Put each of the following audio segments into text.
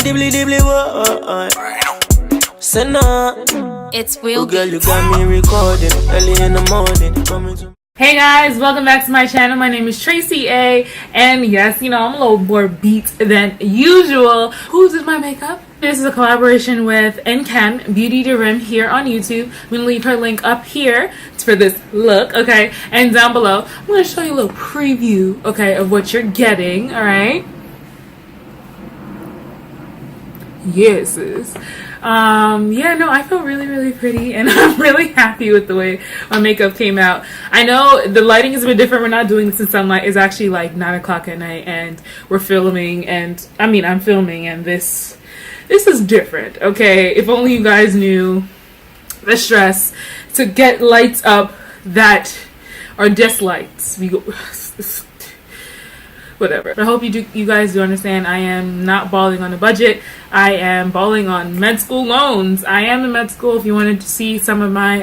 dibbly dibbly what? It's real. Oh girl, you got me recording early in the morning. Coming to. Hey guys, welcome back to my channel. My name is Tracy A, and yes, you know, I'm a little more beat than usual. Who did my makeup? This is a collaboration with Beaty.Dirim here on YouTube. I'm gonna leave her link up here for this look, okay, and down below I'm gonna show you a little preview, okay, of what you're getting. All right, yes, sis. Yeah, no, I feel really pretty, and I'm really happy with the way my makeup came out. I know the lighting is a bit different. We're not doing this in sunlight. It's actually like 9 o'clock at night, and we're filming, and I'm filming, and this is different, okay? If only you guys knew the stress to get lights up that are just lights. We go whatever. But I hope you guys do understand. I am not balling on a budget. I am balling on med school loans. I am in med school. If you wanted to see some of my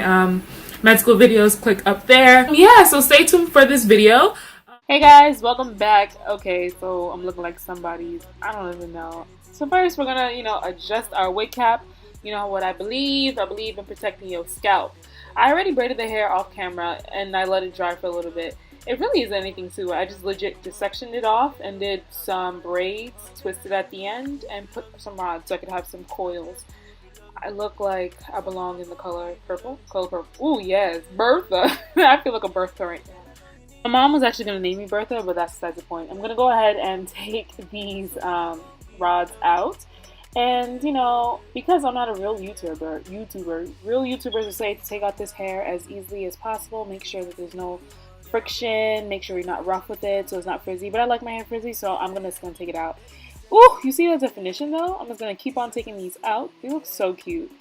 med school videos, click up there. Yeah, so stay tuned for this video. Hey guys, welcome back. Okay, so I'm looking like somebody's, I don't even know. So first we're gonna, adjust our wig cap. You know what I believe in protecting your scalp. I already braided the hair off camera and I let it dry for a little bit. It really isn't anything to it. I just legit just sectioned it off and did some braids, twisted at the end, and put some rods so I could have some coils. I look like I belong in the color purple. Ooh, yes, Bertha. I feel like a Bertha right now. My mom was actually going to name me Bertha, but that's besides the point. I'm going to go ahead and take these rods out. And, because I'm not a real YouTuber, real YouTubers will say to take out this hair as easily as possible. Make sure that there's no friction, make sure you're not rough with it so it's not frizzy, but I like my hair frizzy, so I'm just gonna take it out. Ooh, you see the definition though? I'm just gonna keep on taking these out. They look so cute.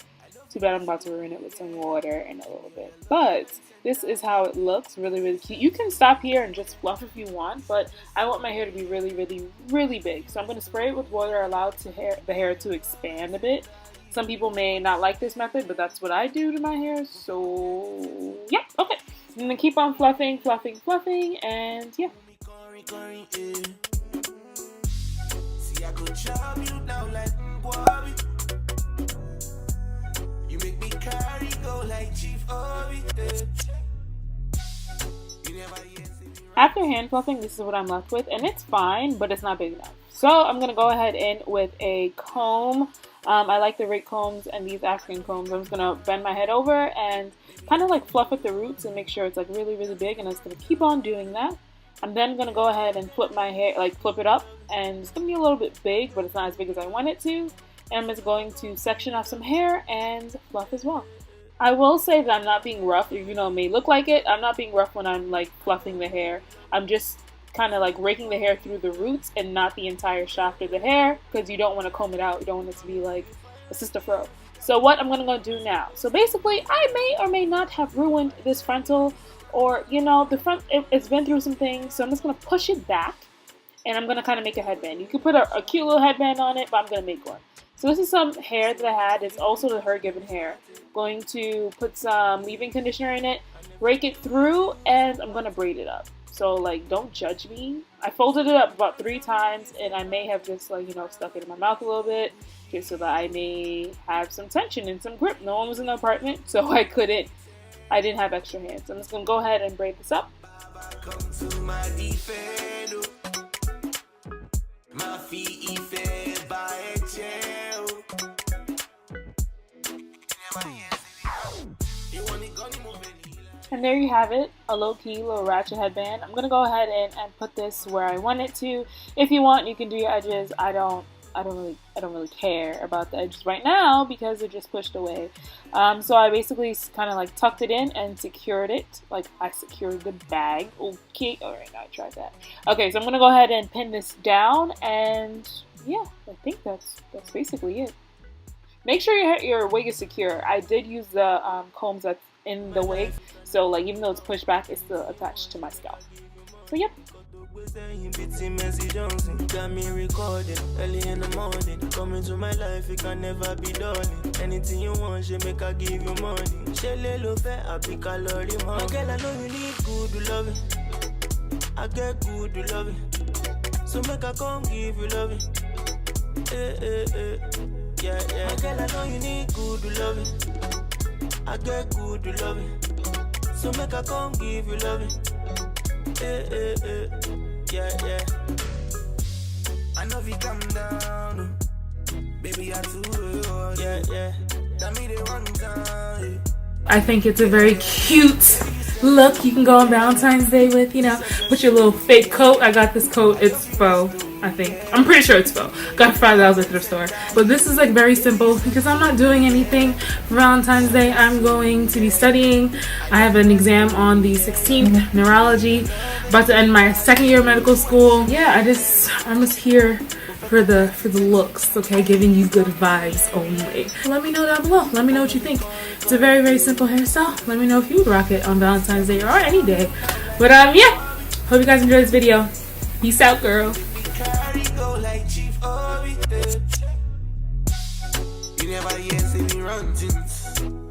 Too bad I'm about to ruin it with some water in a little bit, but this is how it looks. Really cute. You can stop here and just fluff if you want, but I want my hair to be really big, so I'm gonna spray it with water, allow the hair to expand a bit. Some people may not like this method, but that's what I do to my hair, so yeah, okay. I'm gonna keep on fluffing, and yeah. After hand fluffing, this is what I'm left with, and it's fine, but it's not big enough. So I'm gonna go ahead in with a comb. I like the rake combs and these African combs. I'm just gonna bend my head over and kind of like fluff at the roots and make sure it's like really big, and I'm just gonna keep on doing that. I'm then gonna go ahead and flip my hair, like flip it up, and it's gonna be a little bit big, but it's not as big as I want it to. And I'm just going to section off some hair and fluff as well. I will say that I'm not being rough, even though it may look like it. I'm not being rough when I'm like fluffing the hair. I'm just kind of like raking the hair through the roots and not the entire shaft of the hair, because you don't want to comb it out. You don't want it to be like a sister fro. So what I'm gonna go do now, so basically I may or may not have ruined this frontal, or the front, it's been through some things, so I'm just gonna push it back and I'm gonna kind of make a headband. You could put a cute little headband on it, but I'm gonna make one. So this is some hair that I had. It's also the HerGivenHair. Going to put some leave-in conditioner in it, rake it through, and I'm gonna braid it up. So like, don't judge me. I folded it up about 3 times, and I may have just like, stuck it in my mouth a little bit, just so that I may have some tension and some grip. No one was in the apartment, so I didn't have extra hands. So I'm just gonna go ahead and braid this up. And there you have it, a low-key little ratchet headband. I'm gonna go ahead and put this where I want it to. If you want, you can do your edges. I don't really care about the edges right now because they're just pushed away. So I basically kind of like tucked it in and secured it. Like I secured the bag. Okay, all right, I tried that. Okay, so I'm gonna go ahead and pin this down, and yeah, I think that's basically it. Make sure your wig is secure. I did use the combs that's in the wig, so like even though it's pushed back, it's still attached to my scalp. So yep. Got me recording early in the morning. Coming to my life, it can never be done. Anything you want, she make her give you money. She little fat, I pick a lorry money. Girl, I know you need good loving. I get good loving. So make her come give you loving. Yeah, yeah. My girl, I know you need good loving. I get good loving. So make I come give you loving. Yeah, yeah. I know if you come down, baby, I do. Yeah, yeah. Tell me they one time. I think it's a very cute look you can go on Valentine's Day with, you know, with your little fake coat. I got this coat, it's faux, I think. I'm pretty sure it's faux. Got it for $5 at the thrift store. But this is like very simple because I'm not doing anything for Valentine's Day. I'm going to be studying. I have an exam on the 16th, neurology. About to end my second year of medical school. Yeah, I'm just here for the looks, okay, giving you good vibes only. Let me know down below. Let me know what you think. It's a very, very simple hairstyle. Let me know if you would rock it on Valentine's Day or any day. But yeah, hope you guys enjoyed this video. Peace out, girl. You never hear say me run things.